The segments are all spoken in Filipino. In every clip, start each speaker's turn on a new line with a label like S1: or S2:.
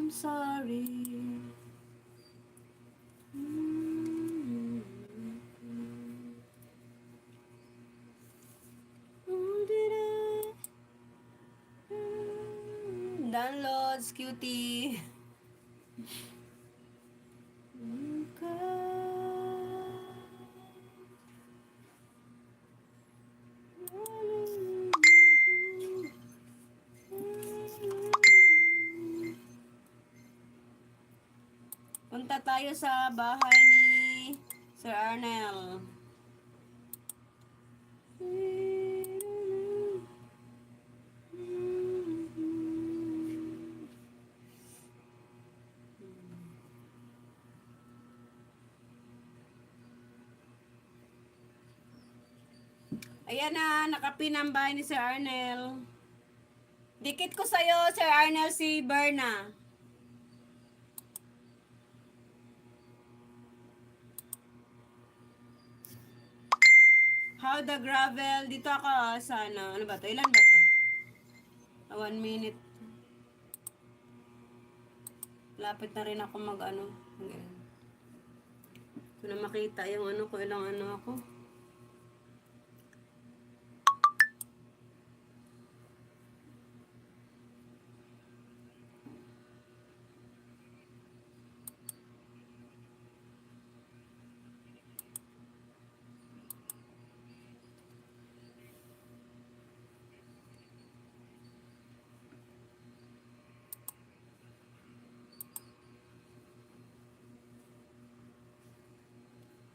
S1: I'm sorry. Downloads, cutie. Punta tayo sa bahay ni Sir Arnel. Ayan na, nakapin ang bahay ni Sir Arnel. Dikit ko sa'yo, Sir Arnel, si Berna. How the gravel. Dito ako sa ano ba to? Ilan ba to? 1 minute. Lapit na rin ako mag ano. Ito na makita yung ano ko, ilang ano ako.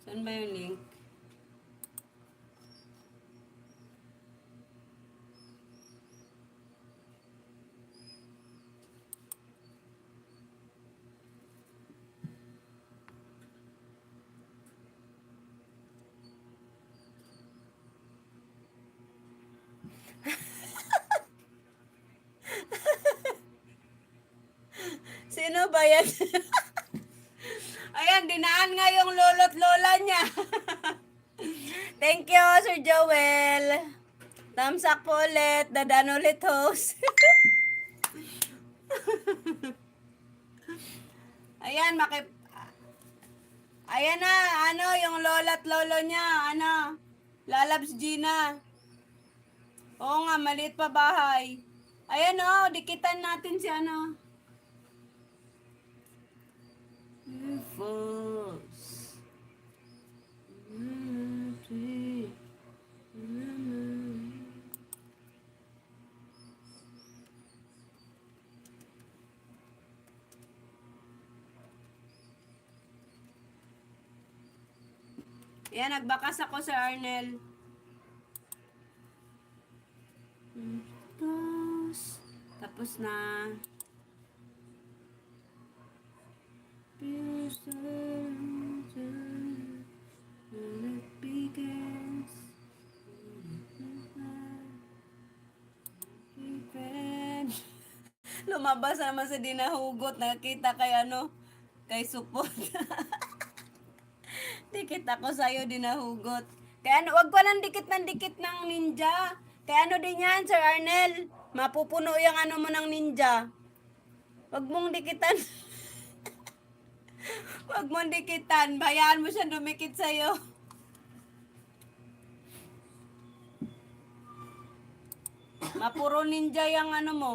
S1: Saan ba yung link? Sino ba yan? Ayan, dinaan nga yung lolo't lola niya. Thank you, Sir Joel. Thumbs up po ulit. Dadaan ulit, host. Ayan, ayan na, ano, yung lola't lolo niya, ano, Lalabs Gina. Oo nga, maliit pa bahay. Ayan o, dikitan natin si ano. False. Yan, nagbakas ako sa Arnel. Tapos na. Lumabas naman sa dinahugot. Nakita kay ano, kay Supot. Dikit ako sa'yo, dinahugot. Kaya ano, wag ko lang dikit ng ninja. Kaya ano din yan, Sir Arnel? Mapupuno yung ano mo ng ninja. Wag mong dikitan. Wag mong dikitan. Bayaan mo siya dumikit sa'yo. Mapuro ninja yung ano mo.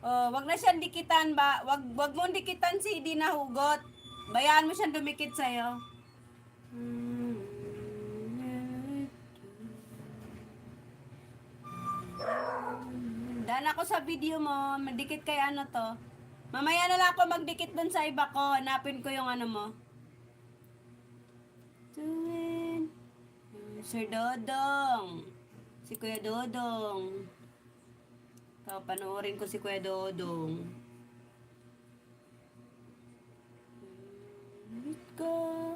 S1: Oh, wag na siyang dikitan ba? Wag mong dikitan si dinahugot. Bayaan mo siyang dumikit sa'yo. Dan ako sa video mo, madikit kay ano to. Mamaya na lang ako magdikit dun sa iba ko. Hanapin ko yung ano mo. Sir Dodong. Si Kuya Dodong. Panoorin ko si Kuya Dodong. Let's go.